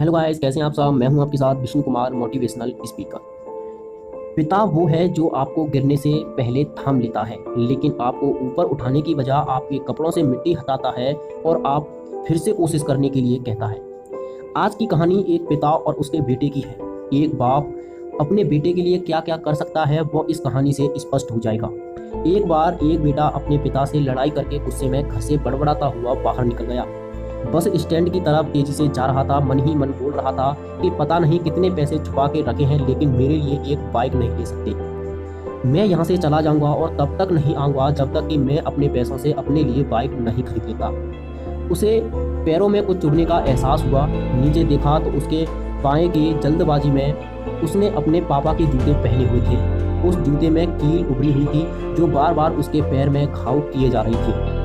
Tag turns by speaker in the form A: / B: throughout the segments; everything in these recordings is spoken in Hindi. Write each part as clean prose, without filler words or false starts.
A: हेलो गाइस, कैसे हैं आप सब। मैं हूं आपके साथ विष्णु कुमार, मोटिवेशनल स्पीकर। पिता वो है जो आपको गिरने से पहले थाम लेता है, लेकिन आपको ऊपर उठाने की बजाय आपके कपड़ों से मिट्टी हटाता है और आप फिर से कोशिश करने के लिए कहता है। आज की कहानी एक पिता और उसके बेटे की है। एक बाप अपने बेटे के लिए क्या क्या कर सकता है वो इस कहानी से स्पष्ट हो जाएगा। एक बार एक बेटा अपने पिता से लड़ाई करके गुस्से में घर से बड़बड़ाता हुआ बाहर निकल गया। बस स्टैंड की तरफ तेजी से जा रहा था। मन ही मन बोल रहा था कि पता नहीं कितने पैसे छुपा के रखे हैं, लेकिन मेरे लिए एक बाइक नहीं ले सकते। मैं यहाँ से चला जाऊंगा और तब तक नहीं आऊंगा जब तक कि मैं अपने पैसों से अपने लिए बाइक नहीं खरीद लेता। उसे पैरों में कुछ चुभने का एहसास हुआ। नीचे देखा तो उसके पाए की जल्दबाजी में उसने अपने पापा के जूते पहने हुए थे। उस जूते में कील उभरी हुई थी जो बार बार उसके पैर में घाव किए जा रही थी।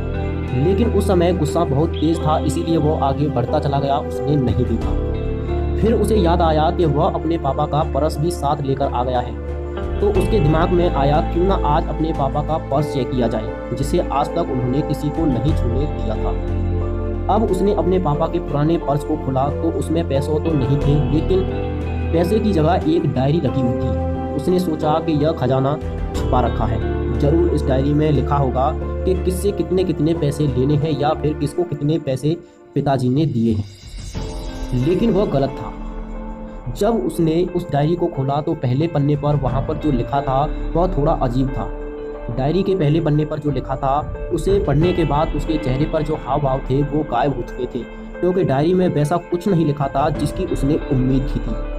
A: लेकिन उस समय गुस्सा बहुत तेज था, इसीलिए वो आगे बढ़ता चला गया। उसने नहीं देखा। फिर उसे याद आया कि वह अपने पापा का पर्स भी साथ लेकर आ गया है। तो उसके दिमाग में आया क्यों ना आज अपने पापा का पर्स चेक किया जाए, जिसे आज तक उन्होंने किसी को नहीं छूने दिया था। अब उसने अपने पापा के पुराने पर्स को खोला तो उसमें पैसे तो नहीं थे, लेकिन पैसे की जगह एक डायरी रखी हुई थी। उसने सोचा कि यह खजाना छुपा रखा है, जरूर इस डायरी में लिखा होगा कि किससे कितने कितने पैसे लेने हैं या फिर किसको कितने पैसे पिताजी ने दिए हैं। लेकिन वह गलत था। जब उसने उस डायरी को खोला तो पहले पन्ने पर वहां पर जो लिखा था वह थोड़ा अजीब था। डायरी के पहले पन्ने पर जो लिखा था उसे पढ़ने के बाद उसके चेहरे पर जो हाव भाव थे वो गायब हो चुके थे, क्योंकि डायरी में वैसा कुछ नहीं लिखा था जिसकी उसने उम्मीद की थी।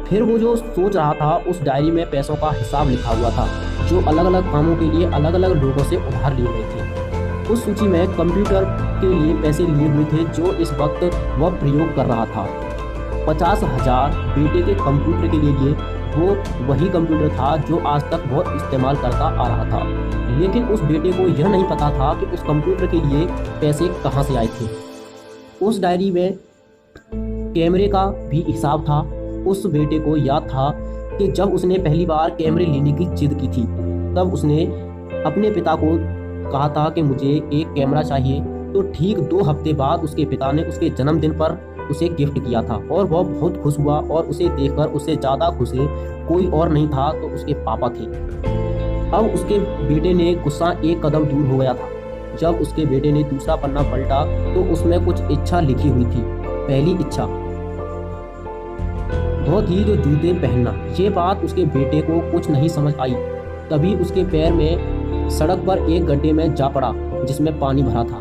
A: फिर वो जो सोच रहा था, उस डायरी में पैसों का हिसाब लिखा हुआ था जो अलग अलग कामों के लिए अलग अलग लोगों से उधार लिए हुए थे। उस सूची में कंप्यूटर के लिए पैसे लिए हुए थे जो इस वक्त वह प्रयोग कर रहा था। 50,000 बेटे के कंप्यूटर के लिए वो वही कंप्यूटर था जो आज तक वह इस्तेमाल करता आ रहा था। लेकिन उस बेटे को यह नहीं पता था कि उस कंप्यूटर के लिए पैसे कहाँ से आए थे। उस डायरी में कैमरे का भी हिसाब था। उस बेटे को याद था कि जब उसने पहली बार कैमरे लेने की जिद की थी तब उसने अपने पिता को कहा था कि मुझे एक कैमरा चाहिए। तो ठीक 2 हफ्ते बाद उसके पिता ने उसके जन्मदिन पर उसे गिफ्ट किया था और वह बहुत खुश हुआ। और उसे देखकर उससे ज़्यादा खुश कोई और नहीं था तो उसके पापा थे। अब उसके बेटे ने गुस्सा एक कदम दूर हो गया था। जब उसके बेटे ने दूसरा पन्ना पलटा तो उसमें कुछ इच्छा लिखी हुई थी। पहली इच्छा वो थी जो जूते पहनना। ये बात उसके बेटे को कुछ नहीं समझ आई। तभी उसके पैर में सड़क पर एक गड्ढे में जा पड़ा जिसमें पानी भरा था,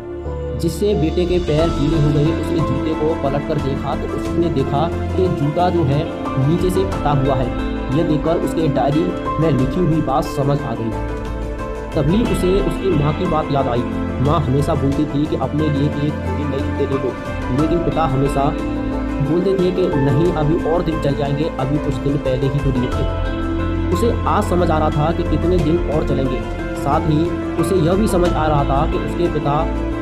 A: जिससे बेटे के पैर गीले हो गए। उसने जूते को पलट कर देखा तो उसने देखा कि जूता जो है नीचे से फटा हुआ है। यह देखकर उसके डायरी में लिखी हुई बात समझ आ गई। तभी उसे उसकी माँ की बात याद आई। माँ हमेशा बोलती थी कि अपने लिए एक जोड़ी नए जूते ले लो, लेकिन पिता हमेशा बोलते थे कि नहीं, अभी और दिन चल जाएंगे, अभी कुछ दिन पहले ही तो लिए थे। उसे आज समझ आ रहा था कि कितने दिन और चलेंगे। साथ ही उसे यह भी समझ आ रहा था कि उसके पिता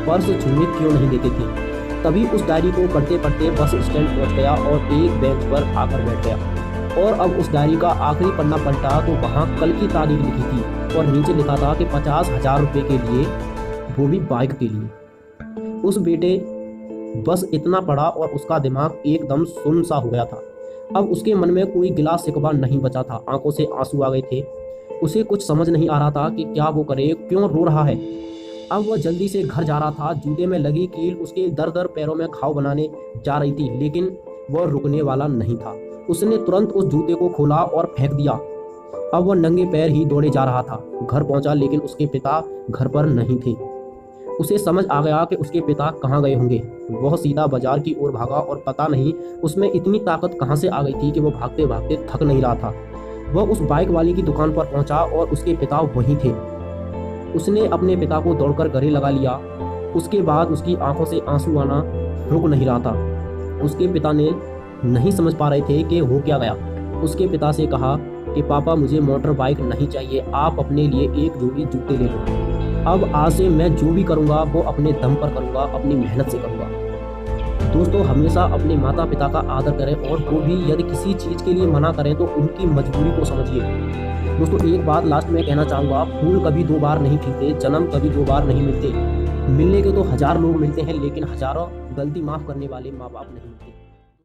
A: पर्स छूने क्यों नहीं देते थे। तभी उस डायरी को पढ़ते पढ़ते बस स्टैंड पहुंच गया और एक बेंच पर आकर बैठ गया। और अब उस डायरी का आखिरी पन्ना पलटा तो वहाँ कल की तारीख लिखी थी और नीचे लिखा था कि 50,000 रुपये के लिए, वो भी बाइक के लिए। उस बेटे बस इतना पड़ा और उसका दिमाग एकदम सुन्न सा हो गया था। अब उसके मन में कोई गिला शिकवा नहीं बचा था। आंखों से आंसू आ गए थे। उसे कुछ समझ नहीं आ रहा था कि क्या वो करे, क्यों रो रहा है। अब वह जल्दी से घर जा रहा था। जूते में लगी कील उसके दर दर पैरों में घाव बनाने जा रही थी, लेकिन वह रुकने वाला नहीं था। उसने तुरंत उस जूते को खोला और फेंक दिया। अब वह नंगे पैर ही दौड़े जा रहा था। घर पहुंचा, लेकिन उसके पिता घर पर नहीं थे। उसे समझ आ गया कि उसके पिता कहाँ गए होंगे। वह सीधा बाजार की ओर भागा और पता नहीं उसमें इतनी ताकत कहाँ से आ गई थी कि वह भागते भागते थक नहीं रहा था। वह उस बाइक वाली की दुकान पर पहुंचा और उसके पिता वहीं थे। उसने अपने पिता को दौड़कर गले लगा लिया। उसके बाद उसकी आंखों से आंसू आना रुक नहीं रहा था। उसके पिता ने नहीं समझ पा रहे थे कि हो क्या गया। उसके पिता से कहा कि पापा, मुझे मोटर बाइक नहीं चाहिए, आप अपने लिए एक जोड़ी जूते ले लो। अब आज से मैं जो भी करूँगा वो अपने दम पर करूँगा, अपनी मेहनत से करूँगा। दोस्तों, हमेशा अपने माता पिता का आदर करें और वो भी यदि किसी चीज़ के लिए मना करें तो उनकी मजबूरी को समझिए। दोस्तों, एक बात लास्ट में कहना चाहूँगा, फूल कभी 2 बार नहीं खिलते, जन्म कभी 2 बार नहीं मिलते। मिलने के तो 1000 लोग मिलते हैं, लेकिन हज़ारों गलती माफ़ करने वाले माँ बाप नहीं मिलते।